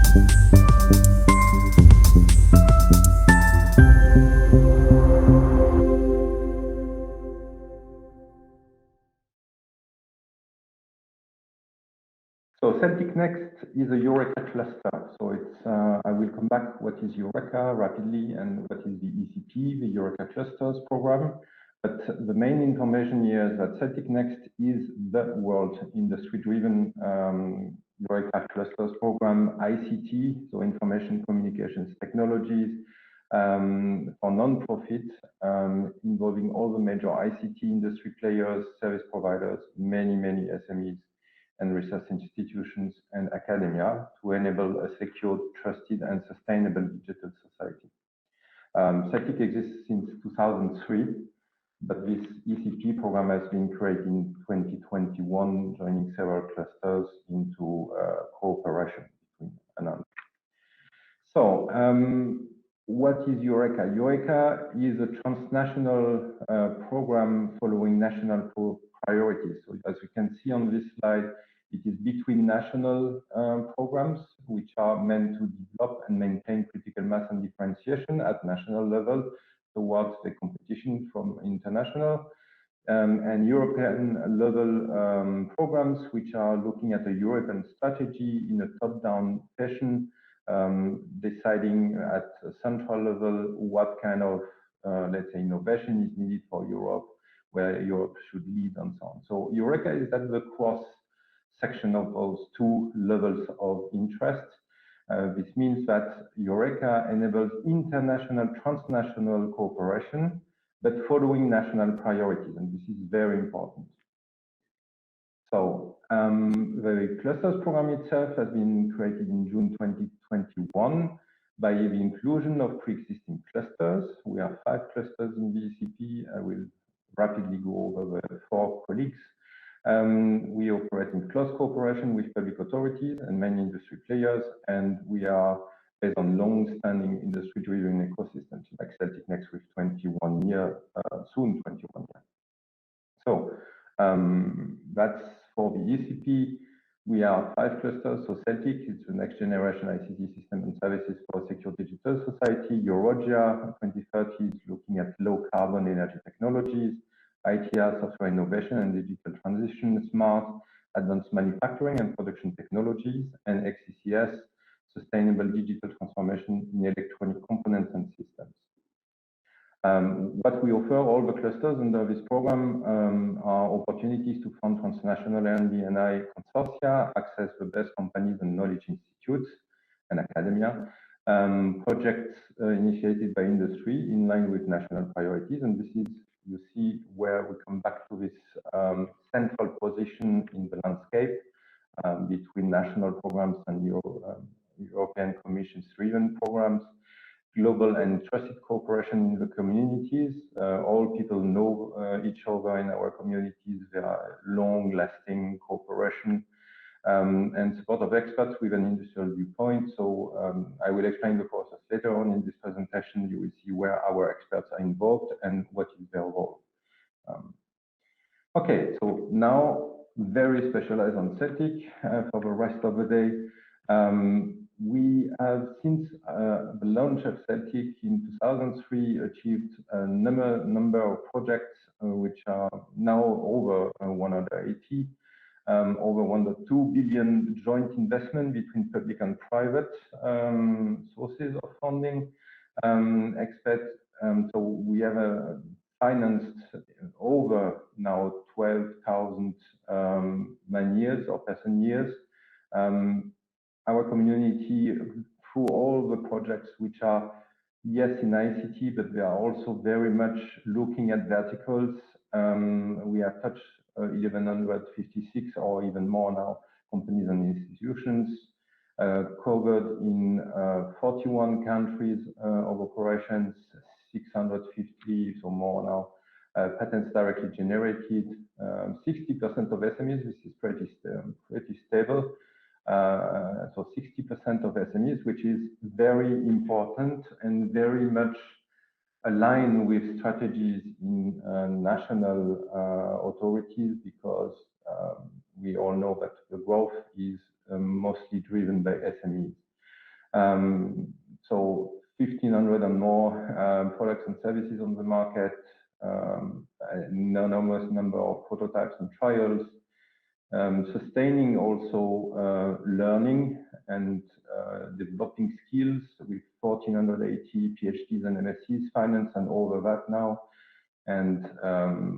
So CELTIC-NEXT is a Eureka cluster. So it's, I will come back what is Eureka rapidly and what is the ECP, the Eureka Clusters program. But the main information here is that CELTIC-NEXT is the world industry-driven Eureka Clusters program, ICT, so Information Communications Technologies, for non-profit, involving all the major ICT industry players, service providers, many SMEs, and research institutions and academia to enable a secure, trusted, and sustainable digital society. CELTIC exists since 2003, but this ECP program has been created in 2021, joining several clusters into cooperation between another. So, what is Eureka? Eureka is a transnational program following national priorities. So, as you can see on this slide, it is between national programs, which are meant to develop and maintain critical mass and differentiation at national level towards the competition from international, and European level programs, which are looking at a European strategy in a top-down fashion, deciding at a central level what kind of, let's say, innovation is needed for Europe, where Europe should lead, and so on. So Eureka is at the cross section of those two levels of interest. This means that Eureka enables international, transnational cooperation, but following national priorities, and this is very important. So the clusters program itself has been created in June 2021 by the inclusion of pre-existing clusters. We have 5 clusters in the ECP. I will rapidly go over the 4 colleagues. We operate in close cooperation with public authorities and many industry players, and we are based on long-standing industry-driven ecosystems like CELTIC-NEXT with 21 years, soon 21 years. So that's for the ECP. We are 5 clusters. So CELTIC is the next generation ICT system and services for a secure digital society. Eurogia 2030 is looking at low carbon energy technologies. ITR, software innovation and digital transition, smart, advanced manufacturing and production technologies, and XCCS, sustainable digital transformation in electronic components and systems. What we offer all the clusters under this program are opportunities to fund transnational R&D consortia, access the best companies and knowledge institutes and academia, projects initiated by industry in line with national priorities, and this is, you see, where we come back to this central position in the landscape between national programs and European Commission-driven programs, global and trusted cooperation in the communities. All people know each other in our communities. There are long-lasting cooperation and support of experts with an industrial viewpoint. So I will explain the process later on in this presentation. You will see where our experts are involved and what is their role. Okay, so now very specialized on CELTIC for the rest of the day. We have, since the launch of CELTIC in 2003, achieved a number of projects which are now over 180. Over 1.2 billion joint investment between public and private sources of funding. So we have financed over now 12,000 man-years or person-years. Our community, through all the projects which are, yes, in ICT, but they are also very much looking at verticals. We have touched 1,156 or even more now companies and institutions, covered in 41 countries of operations, 650 or more now, patents directly generated, 60% of SMEs. This is pretty stable. So 60% of SMEs, which is very important and very much aligned with strategies in national authorities, because we all know that the growth is mostly driven by SMEs. So 1,500 and more products and services on the market, an enormous number of prototypes and trials, sustaining also learning and developing skills with 1,480 PhDs and MScs financed and over that now, and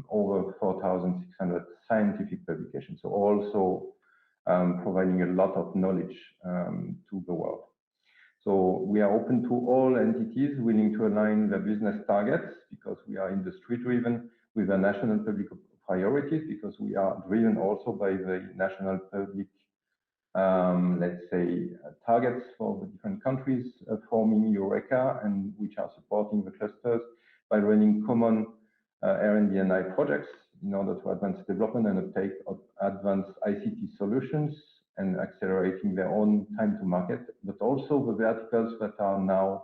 over 4,600 scientific publications. So also providing a lot of knowledge to the world. So we are open to all entities willing to align their business targets, because we are industry driven, with the national public priorities, because we are driven also by the national public, let's say, targets for the different countries forming Eureka, and which are supporting the clusters by running common R&D and I projects in order to advance development and uptake of advanced ICT solutions and accelerating their own time to market, but also the verticals that are now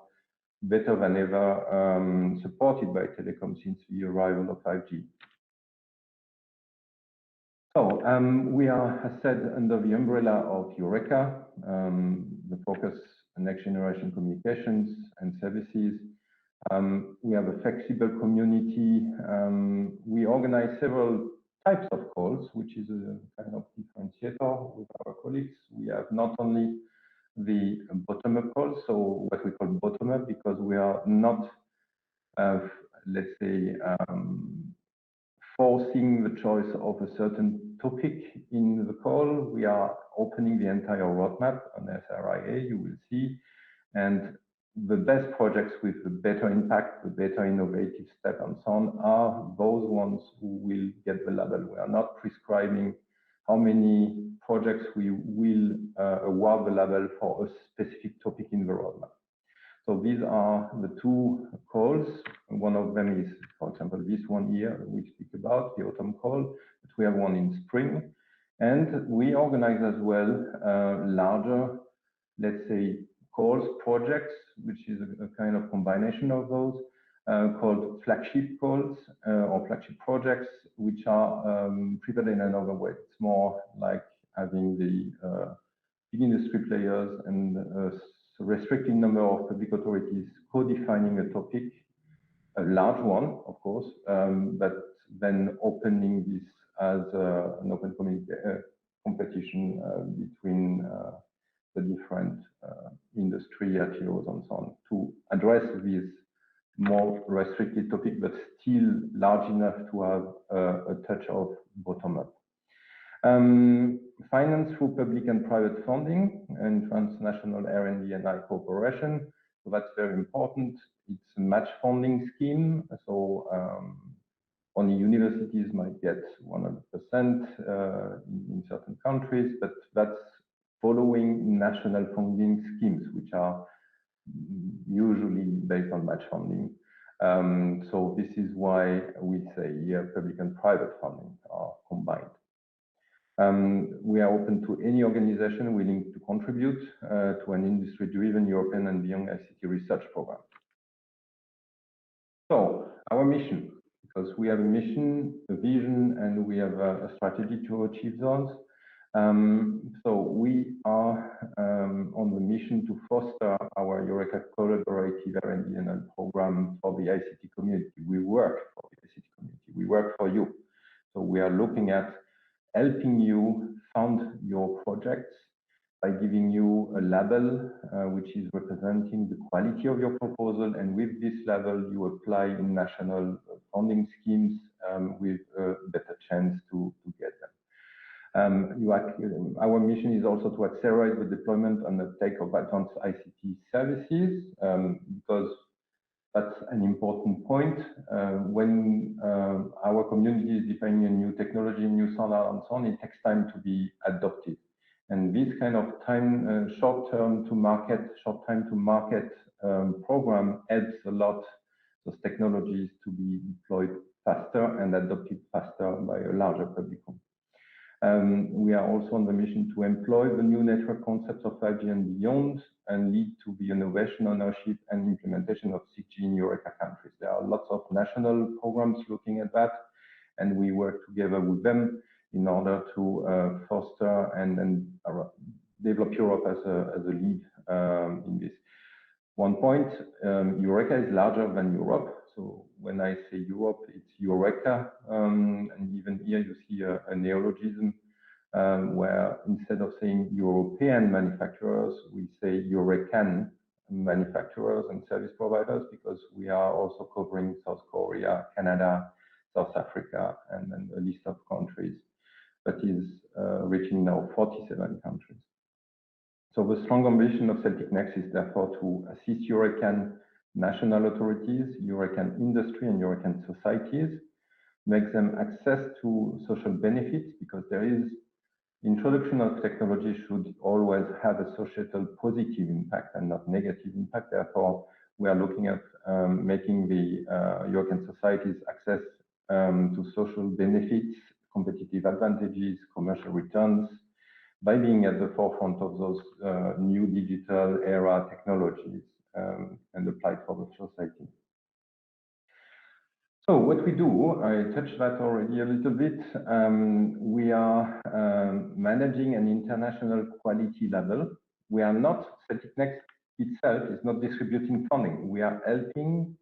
better than ever supported by telecom since the arrival of 5G. So we are, as said, under the umbrella of Eureka, the focus on next generation communications and services. We have a flexible community. We organize several types of calls, which is a kind of differentiator with our colleagues. We have not only the bottom-up calls, so what we call bottom-up, because we are not, let's say, forcing the choice of a certain topic in the call. We are opening the entire roadmap on SRIA, you will see, and the best projects with the better impact, the better innovative step and so on are those ones who will get the label. We are not prescribing how many projects we will award the label for a specific topic in the roadmap. So these are the two calls. One of them is, for example, this one here we speak about, the autumn call, but we have one in spring. And we organize as well larger, let's say, calls, projects, which is a kind of combination of those, called flagship calls or flagship projects, which are prepared in another way. It's more like having the big industry players and a restricted number of public authorities co-defining a topic, a large one, of course, but then opening this as an open competition between the different industry RTOs and so on to address these more restricted topic, but still large enough to have a touch of bottom-up. Finance through public and private funding and transnational R&D and I cooperation. So that's very important. It's a match funding scheme. So only universities might get 100% in certain countries, but that's following national funding schemes, which are usually based on match funding. So this is why we say public and private funding are combined. We are open to any organization willing to contribute to an industry-driven European and beyond ICT research program. So our mission, because we have a mission, a vision, and we have a strategy to achieve those. So we are on the mission to foster our Eureka collaborative R&D and program for the ICT community. We work for the ICT community. We work for you. So we are looking at helping you fund your projects by giving you a label which is representing the quality of your proposal, and with this label you apply in national funding schemes with a better chance to get them. Our mission is also to accelerate the deployment and uptake of advanced ICT services, because that's an important point. When our community is defining a new technology, new standard, and so on, it takes time to be adopted. And this kind of time, short time to market program adds a lot those technologies to be deployed faster and adopted faster by a larger public. We are also on the mission to employ the new network concepts of 5G and beyond and lead to the innovation, ownership, and implementation of 6G in Eureka countries. There are lots of national programs looking at that, and we work together with them in order to foster and develop Europe as a lead in One point, Eureka is larger than Europe. So when I say Europe, it's Eureka. And even here you see a neologism where instead of saying European manufacturers, we say Eurecan manufacturers and service providers, because we are also covering South Korea, Canada, South Africa, and then a list of countries that is reaching now 47 countries. So the strong ambition of CELTIC-NEXT is therefore to assist European national authorities, European industry, and European societies, make them access to social benefits, because there is introduction of technology should always have a societal positive impact and not negative impact. Therefore, we are looking at making the European societies access to social benefits, competitive advantages, commercial returns, by being at the forefront of those new digital era technologies and applied for the society. So what we do, I touched that already a little bit. We are managing an international quality label. We are not, CELTIC-NEXT itself is not distributing funding. We are helping,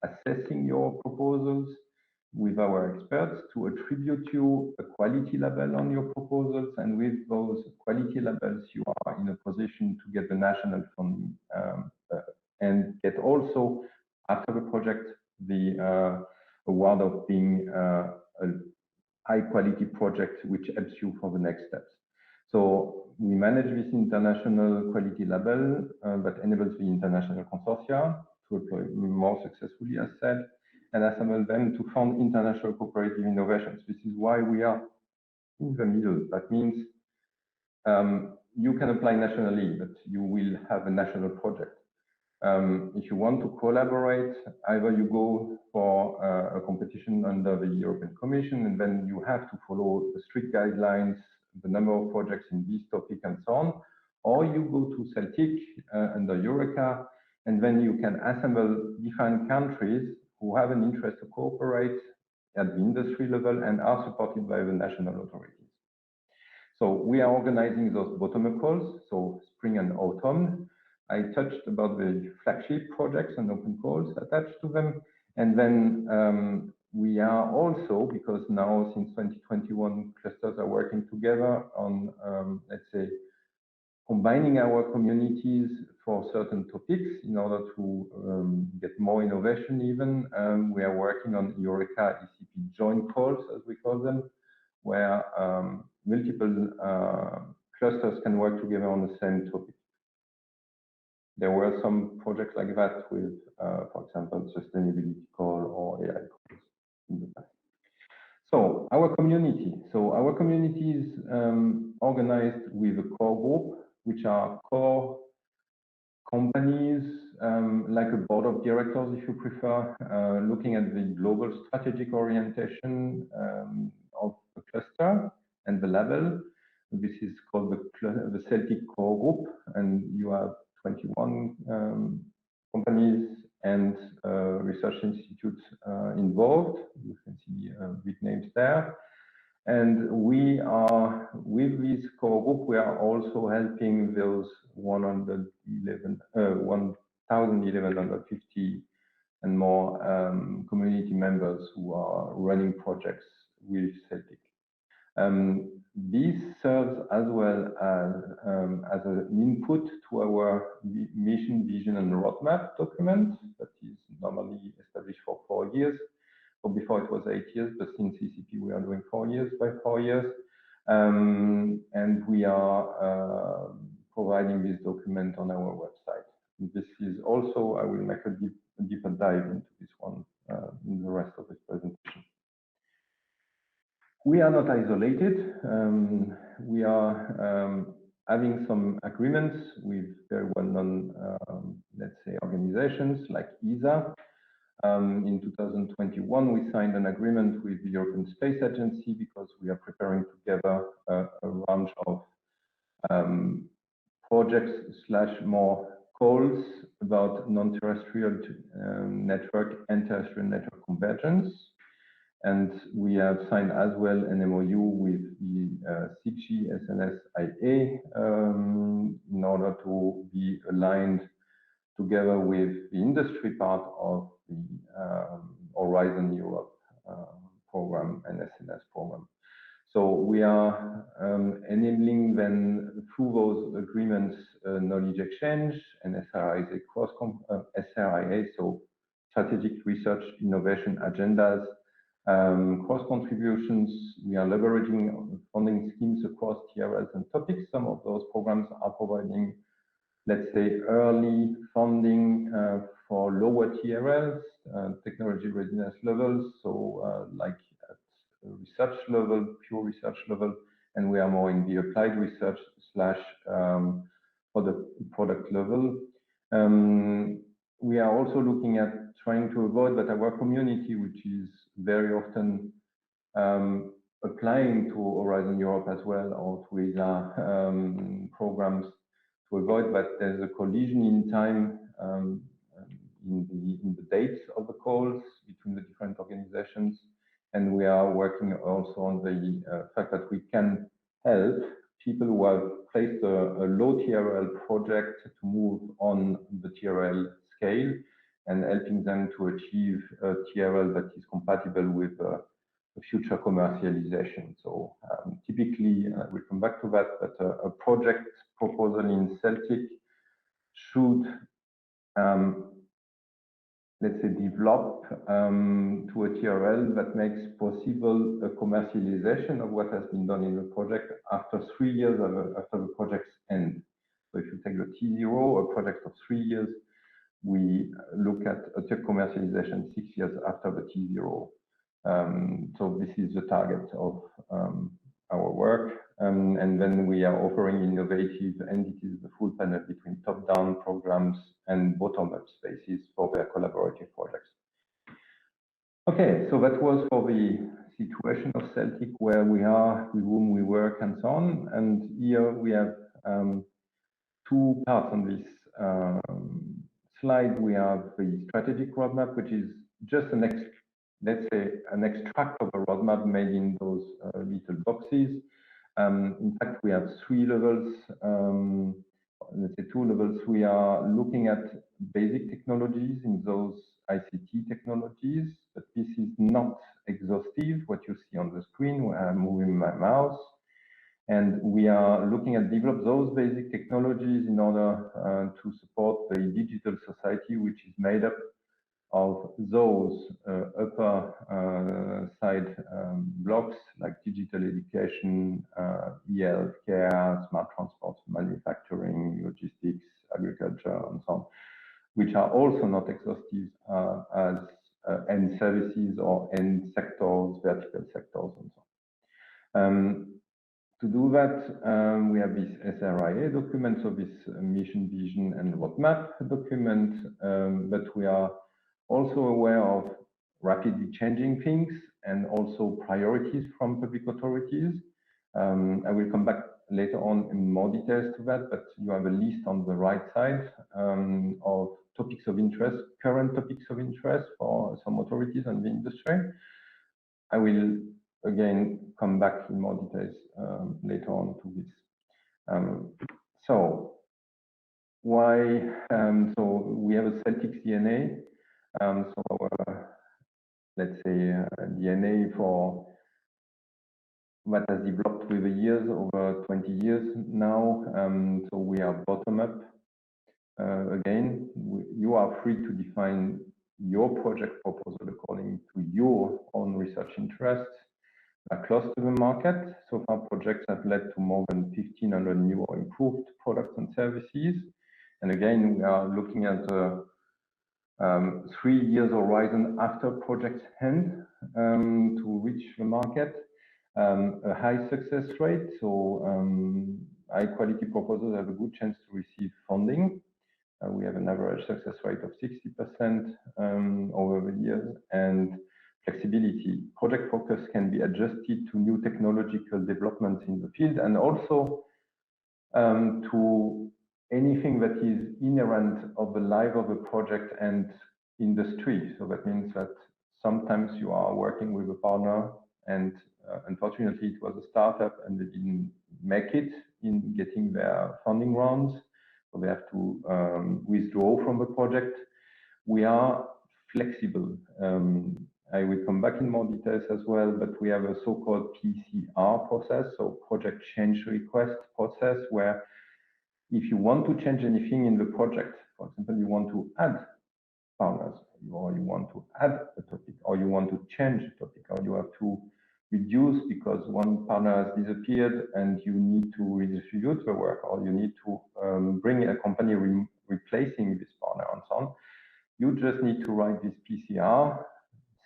assessing your proposals with our experts to attribute you a quality label on your proposals. And with those quality labels, you are in a position to get the national funding and get also, after the project, the award of being a high quality project, which helps you for the next steps. So we manage this international quality label that enables the international consortia to employ more successfully, as said, and assemble them to fund international cooperative innovations. This is why we are in the middle. That means you can apply nationally, but you will have a national project. If you want to collaborate, either you go for a competition under the European Commission, and then you have to follow the strict guidelines, the number of projects in this topic, and so on, or you go to CELTIC under Eureka, and then you can assemble different countries who have an interest to cooperate at the industry level and are supported by the national authorities. So we are organizing those bottom-up calls, so spring and autumn. I touched about the flagship projects and open calls attached to them. And then we are also, because now since 2021, clusters are working together on, let's say, combining our communities for certain topics in order to get more innovation even. We are working on Eureka ECP joint calls, as we call them, where multiple clusters can work together on the same topic. There were some projects like that with, for example, sustainability call or AI calls in the past. So our community. So our community is organized with a core group, which are core companies, like a board of directors, if you prefer, looking at the global strategic orientation of the cluster and the label. This is called the CELTIC core group, and you have 21 companies and research institutes involved. You can see big names there. And we are, with this core group, we are also helping those 1,150 and more community members who are running projects with CELTIC. This serves as well as an input to our mission, vision, and roadmap document that is normally established for 4 years. So before it was 8 years, but since CCP we are doing 4 years by 4 years. And we are providing this document on our website. This is also, I will make a deeper dive into this one in the rest of this presentation. We are not isolated. We are having some agreements with very well-known, let's say, organizations like ESA. In 2021, we signed an agreement with the European Space Agency because we are preparing together a range of projects / more calls about non-terrestrial network and terrestrial network convergence. And we have signed as well an MOU with the 6G SNSIA in order to be aligned together with the industry part of the Horizon Europe program and SNS program. So we are enabling then through those agreements knowledge exchange and SRIA SRIA, so strategic research innovation agendas, cross contributions. We are leveraging funding schemes across TRLs and topics. Some of those programs are providing, let's say, early funding for lower TRLs, technology readiness levels, so like at research level, pure research level, and we are more in the applied research slash for the product level. We are also looking at trying to avoid that our community, which is very often applying to Horizon Europe as well, or to ESA programs, to avoid that there's a collision in time in the dates of the calls between the different organizations. And we are working also on the fact that we can help people who have placed a low TRL project to move on the TRL scale and helping them to achieve a TRL that is compatible with future commercialization. So typically, we'll come back to that, but a project proposal in CELTIC should, let's say, develop to a TRL that makes possible a commercialization of what has been done in the project after 3 years after the project's end. So if you take the T0, a project of 3 years, we look at a commercialization 6 years after the T0. So this is the target of our work. And then we are offering innovative entities the full panel between top-down programs and bottom-up spaces for their collaborative projects. Okay, so that was for the situation of CELTIC, where we are, with whom we work, and so on. And here we have two parts on this slide. We have the strategic roadmap, which is just let's say an extract of a roadmap made in those little boxes. In fact, we have 3 levels, let's say 2 levels. We are looking at basic technologies in those ICT technologies, but this is not exhaustive, what you see on the screen where I'm moving my mouse. And we are looking at develop those basic technologies in order to support the digital society, which is made up of those upper side blocks like digital education, e-healthcare, smart transport, manufacturing, logistics, agriculture, and so on, which are also not exhaustive as end services or end sectors, vertical sectors, and so on. To do that, we have this SRIA document, so this mission, vision, and roadmap document, but we are also aware of rapidly changing things and also priorities from public authorities. I will come back later on in more details to that, but you have a list on the right side of topics of interest, current topics of interest for some authorities and the industry. I will again come back in more details later on to this. So why? So we have a CELTIC DNA. So our, let's say, DNA for what has developed with the years, over 20 years now. So we are bottom up. Again, you are free to define your project proposal according to your own research interests. Are close to the market. So far, projects have led to more than 1,500 new or improved products and services. And again, we are looking at 3 years horizon after project's end to reach the market. A high success rate, so high quality proposals have a good chance to receive funding. We have an average success rate of 60% over the years, and flexibility. Project focus can be adjusted to new technological developments in the field, and also to anything that is inherent of the life of a project and industry. So that means that sometimes you are working with a partner, and unfortunately it was a startup and they didn't make it in getting their funding rounds. so they have to withdraw from the project. We are flexible. I will come back in more details as well, but we have a so-called PCR process, so project change request process, where if you want to change anything in the project, for example, you want to add partners, or you want to add a topic, or you want to change a topic, or you have to reduce because one partner has disappeared and you need to redistribute the work, or you need to bring a company replacing this partner and so on. You just need to write this PCR,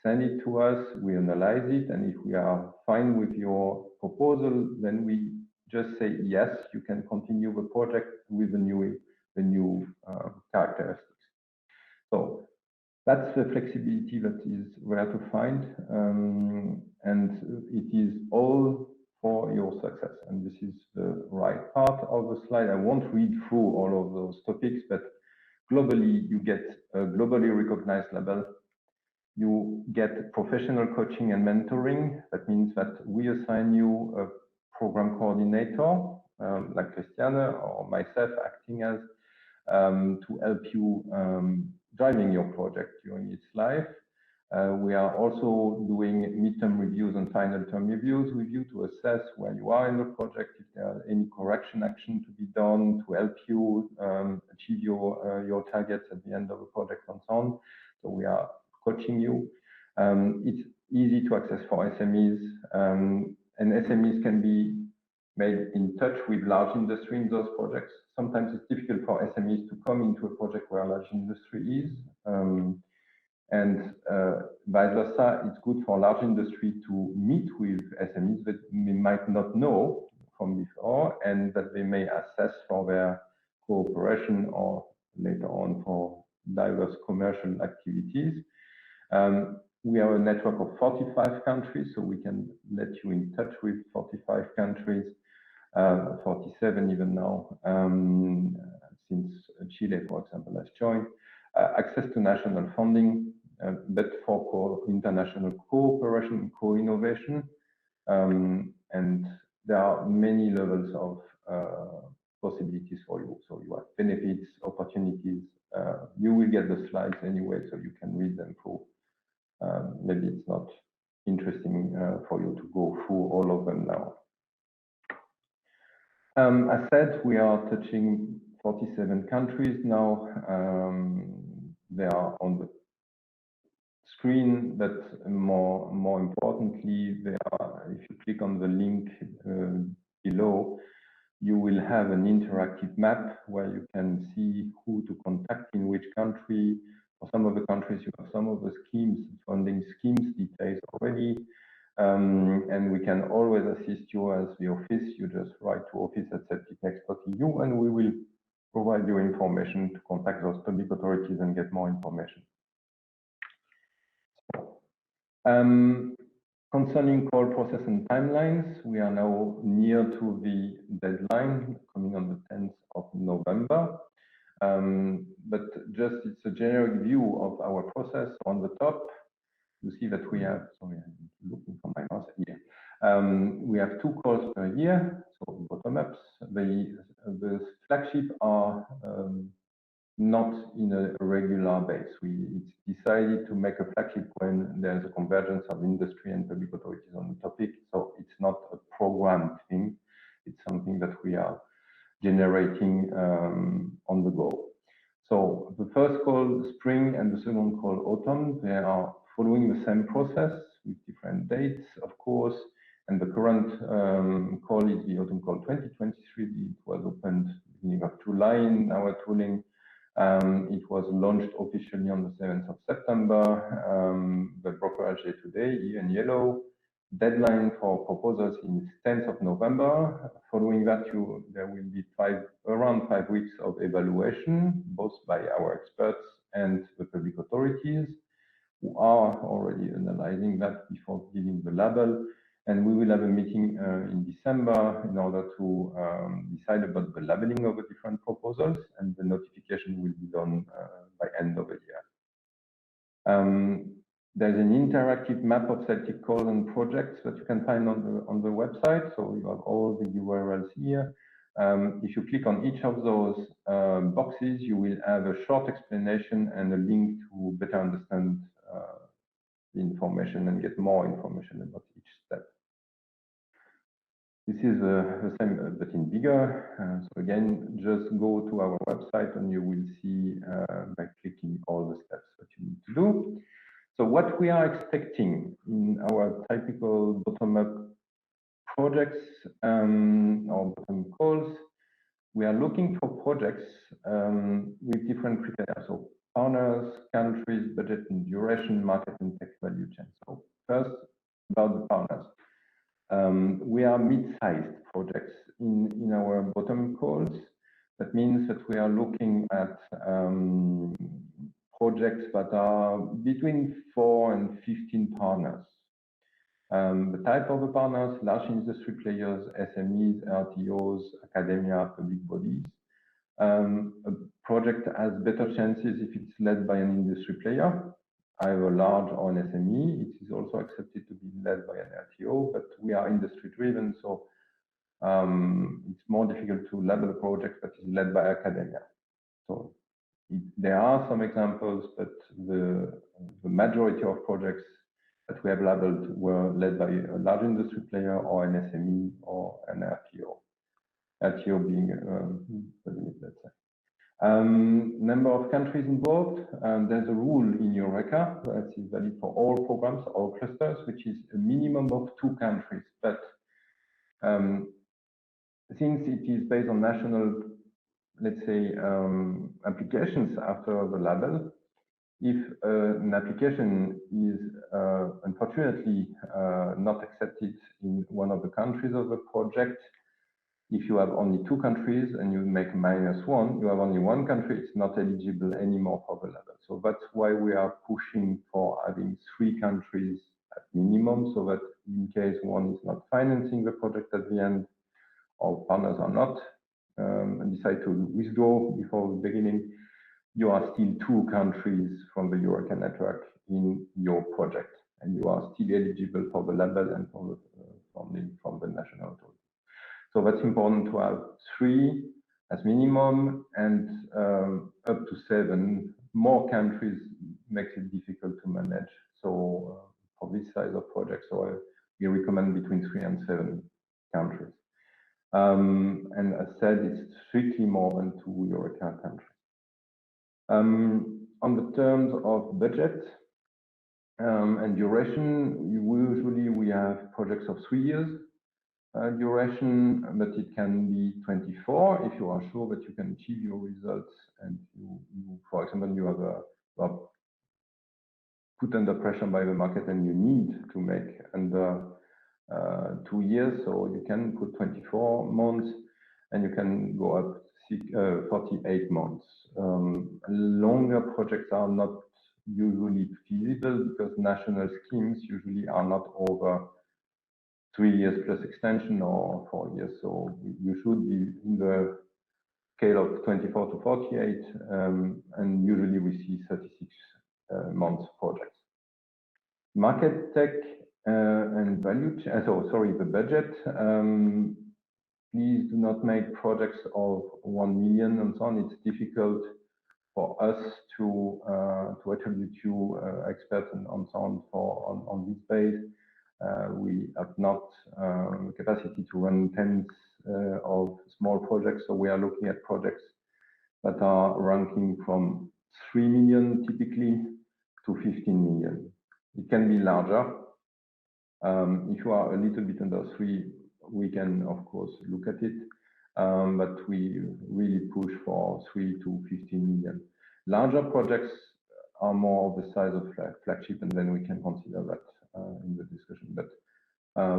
send it to us, we analyze it, and if we are fine with your proposal, then we just say yes, you can continue the project with the new characteristics. So that's the flexibility that is rare to find, and it is all for your success. And this is the right part of the slide. I won't read through all of those topics, but globally, you get a globally recognized label. You get professional coaching and mentoring. That means that we assign you a program coordinator, like Christiane or myself acting as, to help you driving your project during its life. We are also doing midterm reviews and final term reviews with you to assess where you are in the project, if there are any correction action to be done to help you achieve your targets at the end of the project and so on. So we are coaching you. It's easy to access for SMEs, and SMEs can be made in touch with large industry in those projects. Sometimes it's difficult for SMEs to come into a project where large industry is, and vice versa. It's good for large industry to meet with SMEs that they might not know from before and that they may assess for their cooperation or later on for diverse commercial activities. We are a network of 45 countries, so we can let you in touch with 45 countries, 47 even now, since Chile, for example, has joined. Access to national funding, but for international cooperation and co-innovation. And there are many levels of possibilities for you. So you have benefits, opportunities. You will get the slides anyway, so you can read them through. Maybe it's not interesting for you to go through all of them now. As said, we are touching 47 countries now. They are on the screen, but more importantly, they are, if you click on the link below, you will have an interactive map where you can see who to contact in which country. For some of the countries, you have some of the schemes, funding schemes details already, and we can always assist you as the office. You just write to office@CELTIC-NEXT.eu, and we will provide you information to contact those public authorities and get more information. Concerning call process and timelines, we are now near to the deadline, coming on the 10th of November. But just it's a generic view of our process. On the top, you see that we have, sorry, I'm looking for my mouse here. We have 2 calls per year, so bottom-ups. The flagship are not in a regular base. It's decided to make a flagship when there's a convergence of industry and public authorities on the topic. So it's not a programmed thing. It's something that we are generating on the go. So the first call, spring, and the second call, autumn, they are following the same process with different dates, of course. And the current call is the autumn call 2023. It was opened beginning of July in our tooling. It was launched officially on the 7th of September. The Brokerage Day today, here in yellow. Deadline for proposals is 10th of November. Following that, there will be around 5 weeks of evaluation, both by our experts and the public authorities, who are already analyzing that before giving the label. And we will have a meeting in December in order to decide about the labeling of the different proposals, and the notification will be done by end of the year. There's an interactive map of Celtic calls and projects that you can find on the website. So you have all the URLs here. If you click on each of those boxes, you will have a short explanation and a link to better understand the information and get more information about each step. This is the same, but in bigger. So again, just go to our website and you will see by clicking all the steps what you need to do. So what we are expecting in our typical bottom-up projects or bottom calls, we are looking for projects with different criteria. So partners, countries, budget and duration, market and tech value chain. So first, about the partners. We are mid-sized projects in our bottom calls. That means that we are looking at projects that are between 4 and 15 partners. The type of the partners, large industry players, SMEs, RTOs, academia, public bodies. A project has better chances if it's led by an industry player, either large or an SME. It is also accepted to be led by an RTO, but we are industry driven, so it's more difficult to label a project that is led by academia. So there are some examples, but the majority of projects that we have labeled were led by a large industry player or an SME or an RTO. RTO being the limit, let's say. Number of countries involved. There's a rule in Eureka that is valid for all programs, all clusters, which is a minimum of 2 countries. But since it is based on national, let's say, applications after the label, if an application is unfortunately not accepted in one of the countries of the project, if you have only 2 countries and you make -1, you have only 1 country, it's not eligible anymore for the label. So that's why we are pushing for having 3 countries at minimum, so that in case one is not financing the project at the end, or partners are not, and decide to withdraw before the beginning, you are still 2 countries from the Eureka network in your project, and you are still eligible for the label and for the funding from the national authority. So that's important to have 3 as minimum, and up to 7. More countries makes it difficult to manage. So for this size of project, so we recommend between 3 and 7 countries. And as said, it's strictly more than 2 Eureka countries. On the terms of budget and duration, usually we have projects of 3 years duration, but it can be 24 if you are sure that you can achieve your results and you for example, you have put under pressure by the market and you need to make under 2 years, so you can put 24 months and you can go up 48 months. Longer projects are not usually feasible because national schemes usually are not over 3 years plus extension or 4 years. So you should be in the scale of 24 to 48, and usually we see 36 months projects. Market tech and value, the budget. Please do not make projects of 1 million and so on. It's difficult for us to attribute you experts and so on on this base. We have not the capacity to run tens of small projects, so we are looking at projects that are ranking from 3 million typically to 15 million. It can be larger. If you are a little bit under 3, we can of course look at it, but we really push for 3 to 15 million. Larger projects are more of the size of flagship, and then we can consider that in the discussion. But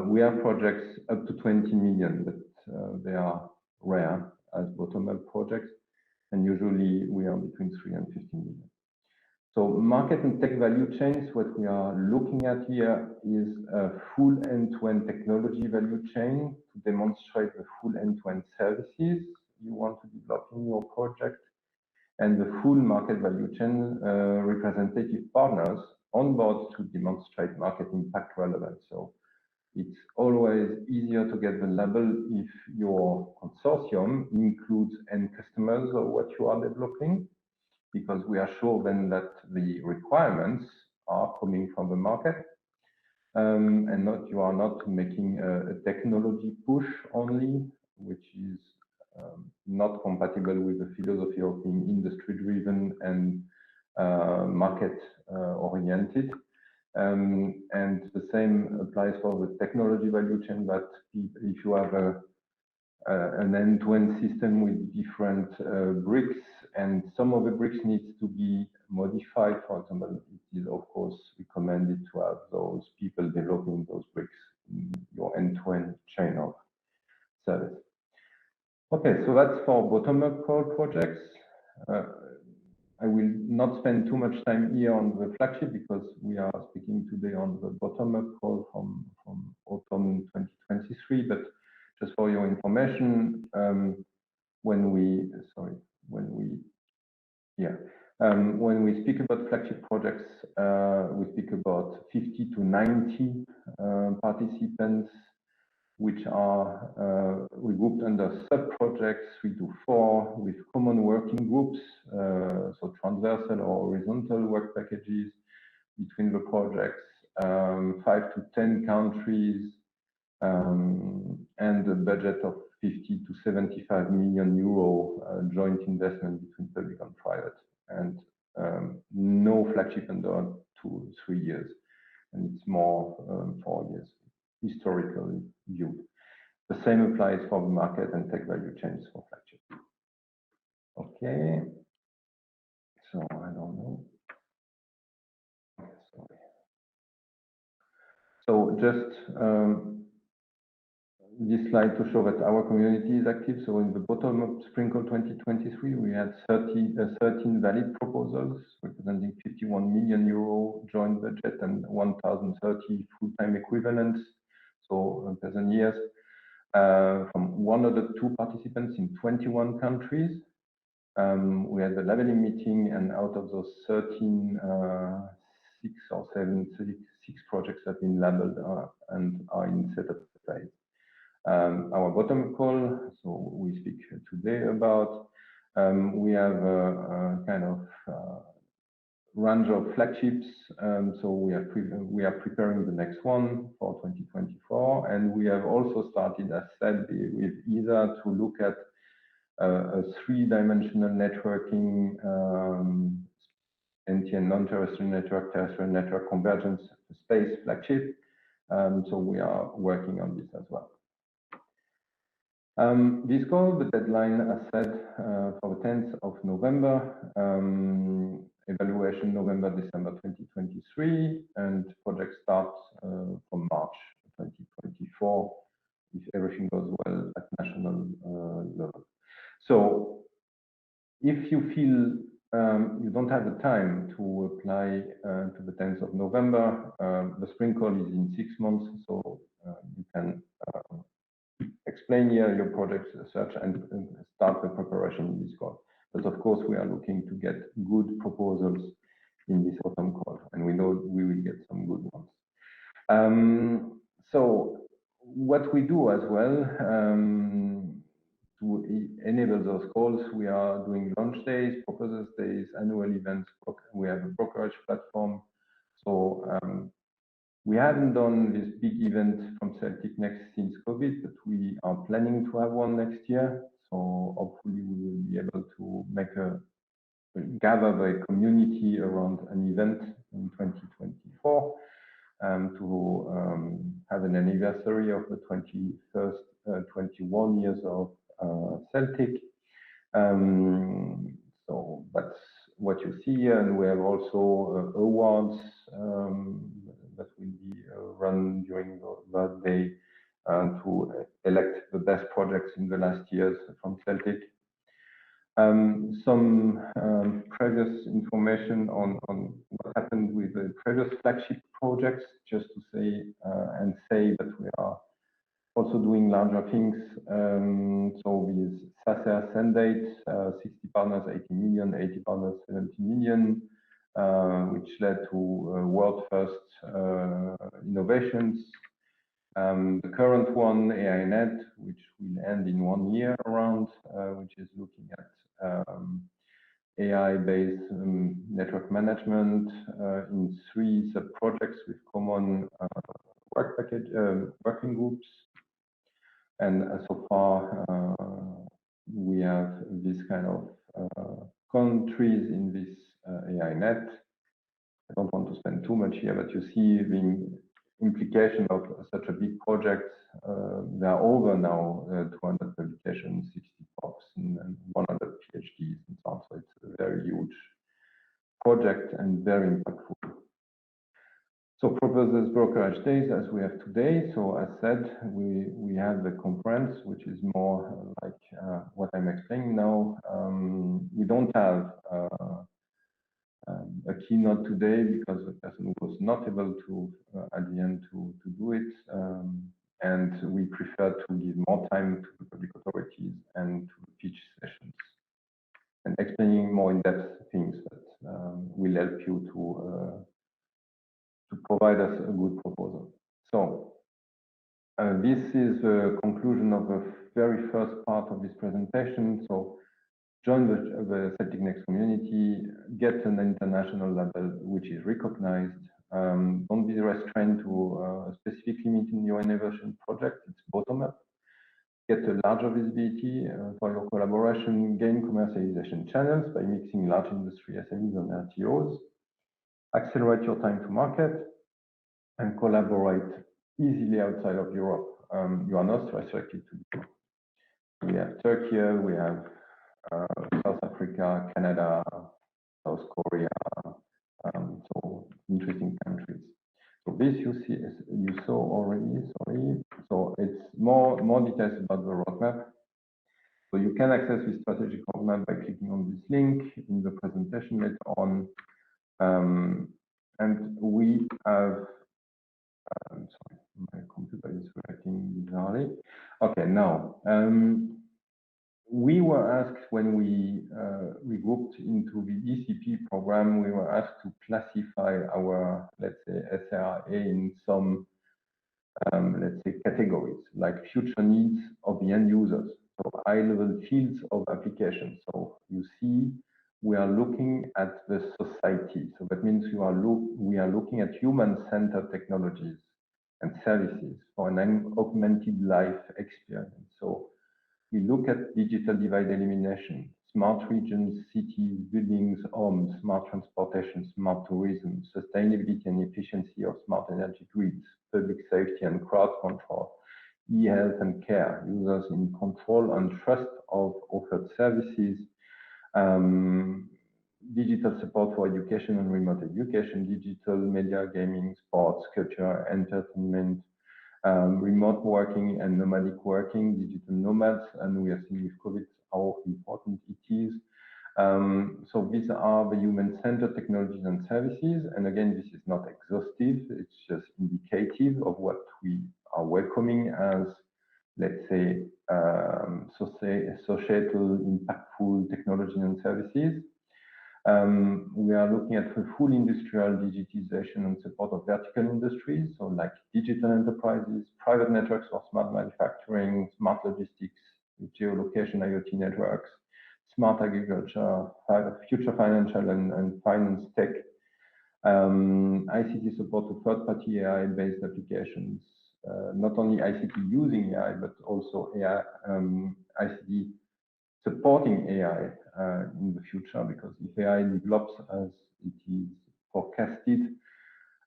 we have projects up to 20 million, but they are rare as bottom-up projects, and usually we are between 3 and 15 million. So market and tech value chains, what we are looking at here is a full end-to-end technology value chain to demonstrate the full end-to-end services you want to develop in your project, and the full market value chain representative partners on board to demonstrate market impact relevance. So It's always easier to get the label if your consortium includes end customers of what you are developing, because we are sure then that the requirements are coming from the market, and not you are not making a technology push only, which is not compatible with the philosophy of being industry-driven and market-oriented. And the same applies for the technology value chain, that if you have an end-to-end system with different bricks, and some of the bricks needs to be modified, for example, it is of course recommended to have those people developing those bricks in your end-to-end chain of service. Okay, so that's for bottom-up call projects. I will not spend too much time here on the flagship because we are speaking today on the bottom-up call from autumn 2023. But just for your information, when we speak about flagship projects, we speak about 50 to 90 participants, which are regrouped under sub-projects, 3 to 4, with common working groups, so transversal or horizontal work packages between the projects, 5 to 10 countries, and a budget of 50 to 75 million euro joint investment between public and private, and no flagship under 2 or 3 years, and it's more 4 years. Historically viewed. The same applies for the market and tech value chains for flagship. Okay, so I don't know. Sorry. So just this slide to show that our community is active. So in the bottom of Spring Call 2023, we had 13 valid proposals representing 51 million euro joint budget and 1,030 full-time equivalents. So present years, from 102 participants in 21 countries. We had the leveling meeting, and out of those 13, 6 projects have been labeled and are in setup phase. Our bottom call, so we speak today about, we have a kind of range of flagships, so we are preparing the next one for 2024, and we have also started, as said, with ESA to look at a 3-dimensional networking, NTN, non-terrestrial network, terrestrial network convergence space flagship. So we are working on this as well. This call, the deadline, as said, for the 10th of November. Evaluation November, December 2023, and project starts from March 2024, if everything goes well at national level. So if you feel you don't have the time to apply to the 10th of November, the spring call is in 6 months, so you can explain here your project search and start the preparation in this call. But of course, we are looking to get good proposals in this autumn call, and we know we will get some good ones. So what we do as well to enable those calls, we are doing launch days, proposals days, annual events. We have a brokerage platform. So we haven't done this big event from CELTIC-NEXT since COVID, but we are planning to have one next year. So hopefully we will be able to gather the community around an event in 2024 to have an anniversary of the 21 years of Celtic. So that's what you see here, and we have also awards that will be run during that day to elect the best projects in the last years from Celtic. Some previous information on what happened with the previous flagship projects, just to say that we are also doing larger things. So with SACER Sendate, 60 partners, 80 million, 80 partners, 70 million, which led to world first innovations. The current one, AINet, which will end in 1 year around, which is looking at AI-based network management in 3 sub-projects with common working groups. And so far, we have this kind of countries in this AINet. I don't want to spend too much here, but you see the implication of such a big project. There are over now 200 publications, 60 talks, and 100 PhDs and so on. So it's a very huge project and very impactful. So proposes Brokerage days as we have today. So as said, we have the conference, which is more like what I'm explaining now. We don't have a keynote today because the person was not able to at the end to do it, and we prefer to give more time to the public authorities and to pitch sessions and explaining more in-depth things that will help you to provide us a good proposal. So this is the conclusion of the very first part of this presentation. So join the CELTIC-NEXT community, get an international level which is recognized. Don't be restrained to a specific limit in your innovation project. It's bottom-up. Get a larger visibility for your collaboration, gain commercialization channels by mixing large industry SMEs and RTOs. Accelerate your time to market and collaborate easily outside of Europe. You are not restricted to Europe. We have Turkey, we have South Africa, Canada, South Korea, so interesting countries. So this you saw already, sorry. So it's more details about the roadmap. So you can access this strategic roadmap by clicking on this link in the presentation later on. And we have, sorry, my computer is reacting bizarrely. Okay, now, we were asked when we regrouped into the ECP program, we were asked to classify our, let's say, SRIA in some, let's say, categories, like future needs of the end users, so high-level fields of application. So you see, we are looking at the society. So that means we are looking at human-centered technologies and services for an augmented life experience. So we look at digital divide elimination, smart regions, cities, buildings, homes, smart transportation, smart tourism, sustainability and efficiency of smart energy grids, public safety and crowd control, e-health and care, users in control and trust of offered services, digital support for education and remote education, digital media, gaming, sports, culture, entertainment, remote working and nomadic working, digital nomads, and we are seeing with COVID how important it is. So these are the human-centered technologies and services. And again, this is not exhaustive, it's just indicative of what we are welcoming as, let's say, societal, impactful technology and services. We are looking at the full industrial digitization and support of vertical industries, so like digital enterprises, private networks for smart manufacturing, smart logistics, geolocation, IoT networks, smart agriculture, future financial and finance tech, ICT support to third-party AI-based applications, not only ICT using AI, but also AI, ICT supporting AI in the future, because if AI develops as it is forecasted,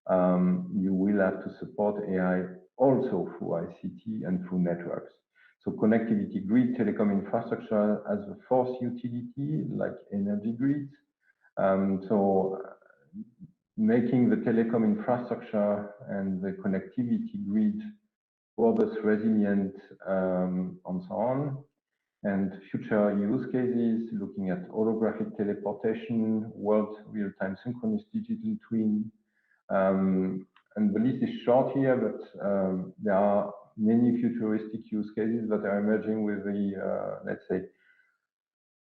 you will have to support AI also through ICT and through networks. So connectivity, grid, telecom infrastructure as a fourth utility, like energy grids. So making the telecom infrastructure and the connectivity grid robust, resilient, and so on. And future use cases, looking at holographic teleportation, world real-time synchronous digital twin. And the list is short here, but there are many futuristic use cases that are emerging with the, let's say,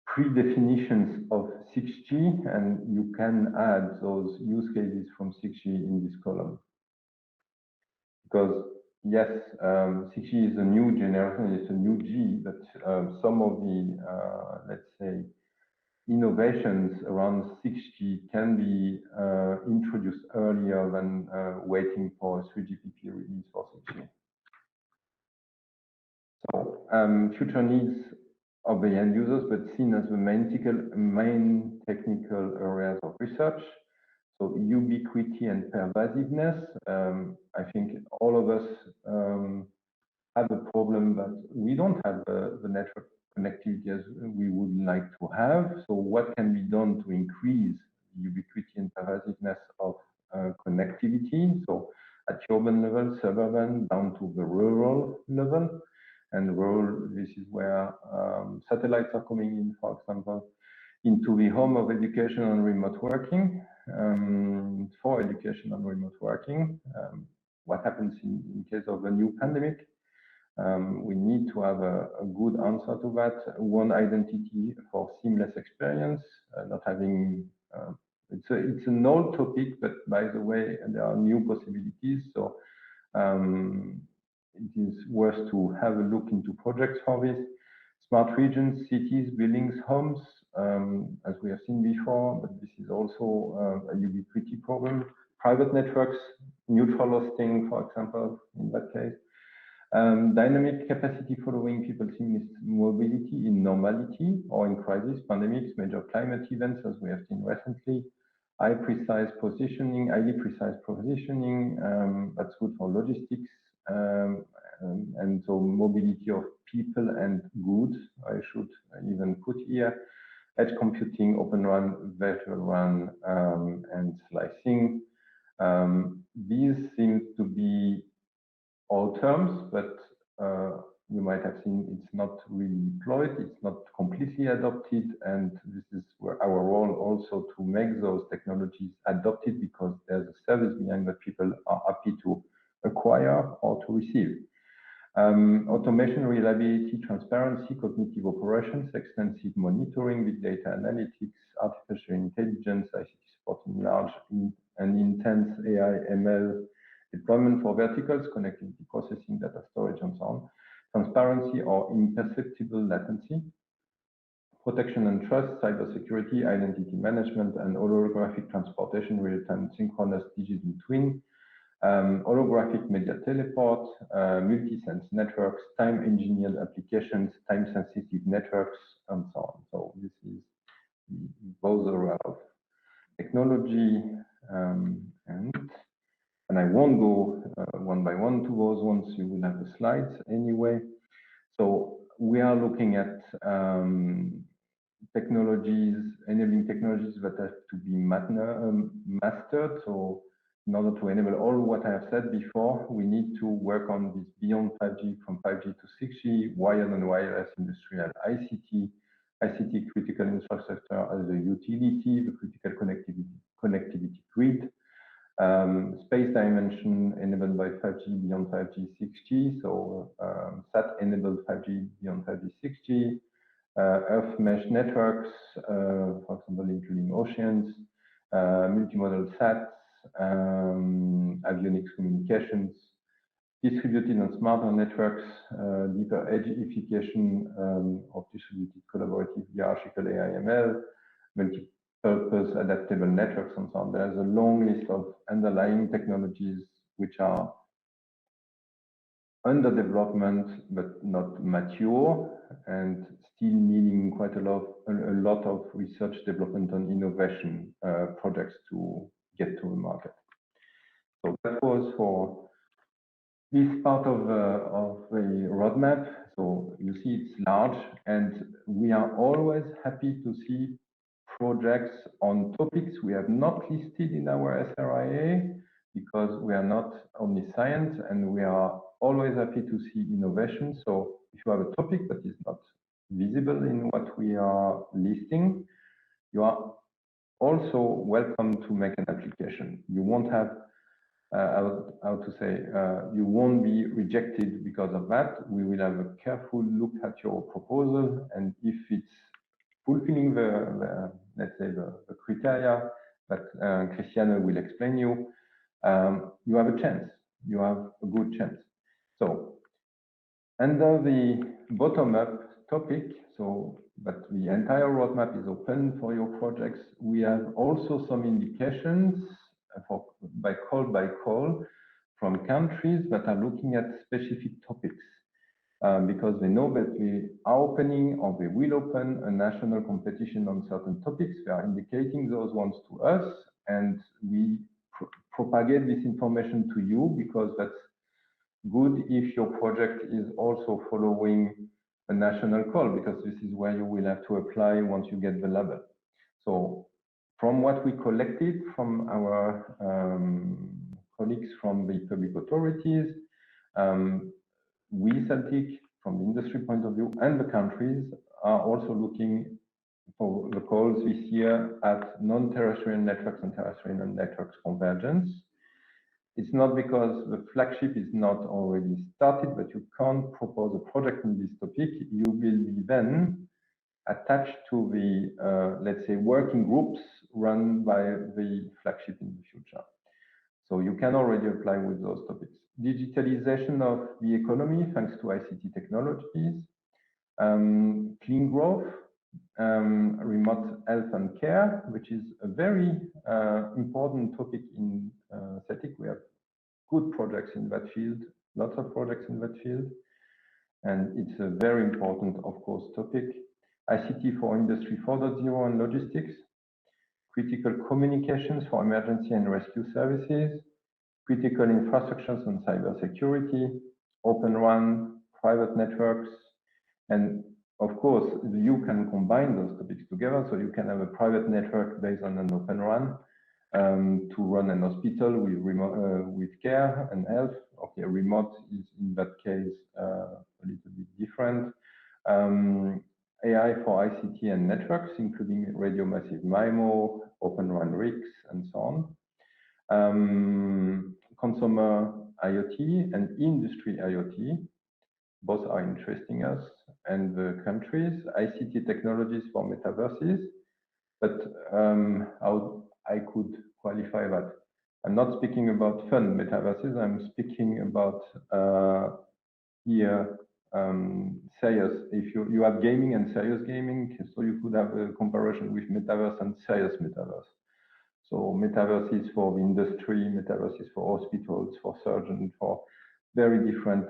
pre-definitions of 6G, and you can add those use cases from 6G in this column. Because yes, 6G is a new generation, it's a new G, but some of the, let's say, innovations around 6G can be introduced earlier than waiting for 3GPP release for 6G. So future needs of the end users, but seen as the main technical areas of research. So ubiquity and pervasiveness. I think all of us have a problem that we don't have the network connectivity as we would like to have. So what can be done to increase ubiquity and pervasiveness of connectivity? So at urban level, suburban, down to the rural level. And rural, this is where satellites are coming in, for example, into the home of education and remote working, for education and remote working. What happens in case of a new pandemic? We need to have a good answer to that. One identity for seamless experience, not having, it's an old topic, but by the way, there are new possibilities. So it is worth to have a look into projects for this. Smart regions, cities, buildings, homes, as we have seen before, but this is also a ubiquity problem. Private networks, neutral hosting, for example, in that case. Dynamic capacity following people's mobility in normality or in crisis, pandemics, major climate events, as we have seen recently. Highly precise positioning, that's good for logistics. And so mobility of people and goods, I should even put here. Edge computing, Open RAN, virtual RAN, and slicing. These seem to be all terms, but you might have seen it's not really deployed, it's not completely adopted, and this is where our role also to make those technologies adopted, because there's a service behind that people are happy to acquire or to receive. Automation, reliability, transparency, cognitive operations, extensive monitoring, big data analytics, artificial intelligence, ICT supporting large and intense AI, ML, deployment for verticals, connectivity, processing, data storage, and so on. Transparency or imperceptible latency, protection and trust, cybersecurity, identity management, and holographic transportation, real-time synchronous digital twin, holographic media teleport, multi-sense networks, time-engineered applications, time-sensitive networks, and so on. So this is both areas of technology, and I won't go one by one to those ones. You will have the slides anyway. So we are looking at technologies, enabling technologies that have to be mastered. So in order to enable all what I have said before, we need to work on this beyond 5G, from 5G to 6G, wired and wireless industrial ICT critical infrastructure as a utility, the critical connectivity grid, space dimension enabled by 5G, beyond 5G, 6G. So SAT enabled 5G, beyond 5G, 6G, Earth mesh networks, for example, including oceans, multimodal SATs, avionics communications, distributed and smarter networks, deeper edgeification of distributed collaborative hierarchical AI/ML, multi-purpose adaptable networks, and so on. There's a long list of underlying technologies which are under development but not mature, and still needing quite a lot of research, development, and innovation projects to get to the market. So that was for this part of the roadmap. So you see it's large, and we are always happy to see projects on topics we have not listed in our SRIA, because we are not omniscient, and we are always happy to see innovation. So if you have a topic that is not visible in what we are listing, you are also welcome to make an application. You won't have how to say, you won't be rejected because of that. We will have a careful look at your proposal, and if it's fulfilling let's say the criteria that Christiane will explain you, you have a chance. You have a good chance. So under the bottom-up topic, but the entire roadmap is open for your projects. We have also some indications by call from countries that are looking at specific topics because they know that we are opening or they will open a national competition on certain topics. They are indicating those ones to us, and we propagate this information to you because that's good if your project is also following a national call, because this is where you will have to apply once you get the label. So from what we collected from our colleagues from the public authorities, we, CELTIC, from the industry point of view, and the countries are also looking for the calls this year at non-terrestrial networks and terrestrial networks convergence. It's not because the flagship is not already started, but you can't propose a project in this topic. You will be then attached to the, let's say, working groups run by the flagship in the future. So you can already apply with those topics. Digitalization of the economy, thanks to ICT technologies, clean growth, remote health and care, which is a very important topic in CELTIC. We have good projects in that field, lots of projects in that field, and it's a very important, of course, topic. ICT for Industry 4.0 and logistics, critical communications for emergency and rescue services, critical infrastructures and cybersecurity, Open RAN, private networks, and of course, you can combine those topics together. So you can have a private network based on an Open RAN to run an hospital with care and health. Okay, remote is in that case a little bit different. AI for ICT and networks, including radio massive MIMO, Open RAN RICs, and so on. Consumer IoT and industry IoT, both are interesting us and the countries. ICT technologies for metaverses, but how I could qualify that. I'm not speaking about fun metaverses, I'm speaking about here serious. If you have gaming and serious gaming, so you could have a comparison with metaverse and serious metaverse. So metaverses for the industry, metaverses for hospitals, for surgeons, for very different,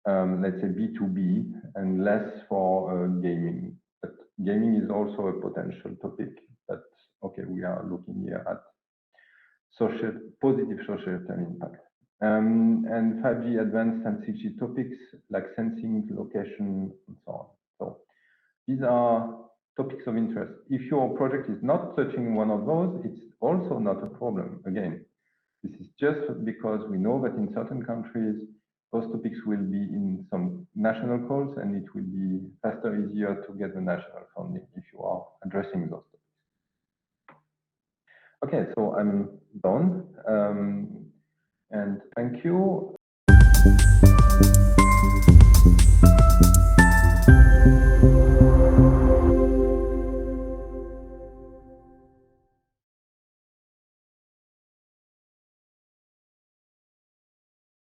let's say B2B, and less for gaming. But gaming is also a potential topic. But okay, we are looking here at positive societal impact. And 5G advanced and 6G topics like sensing, location, and so on. So these are topics of interest. If your project is not touching one of those, it's also not a problem. Again, this is just because we know that in certain countries, those topics will be in some national calls, and it will be faster, easier to get the national funding if you are addressing those topics. Okay, so I'm done, and thank you.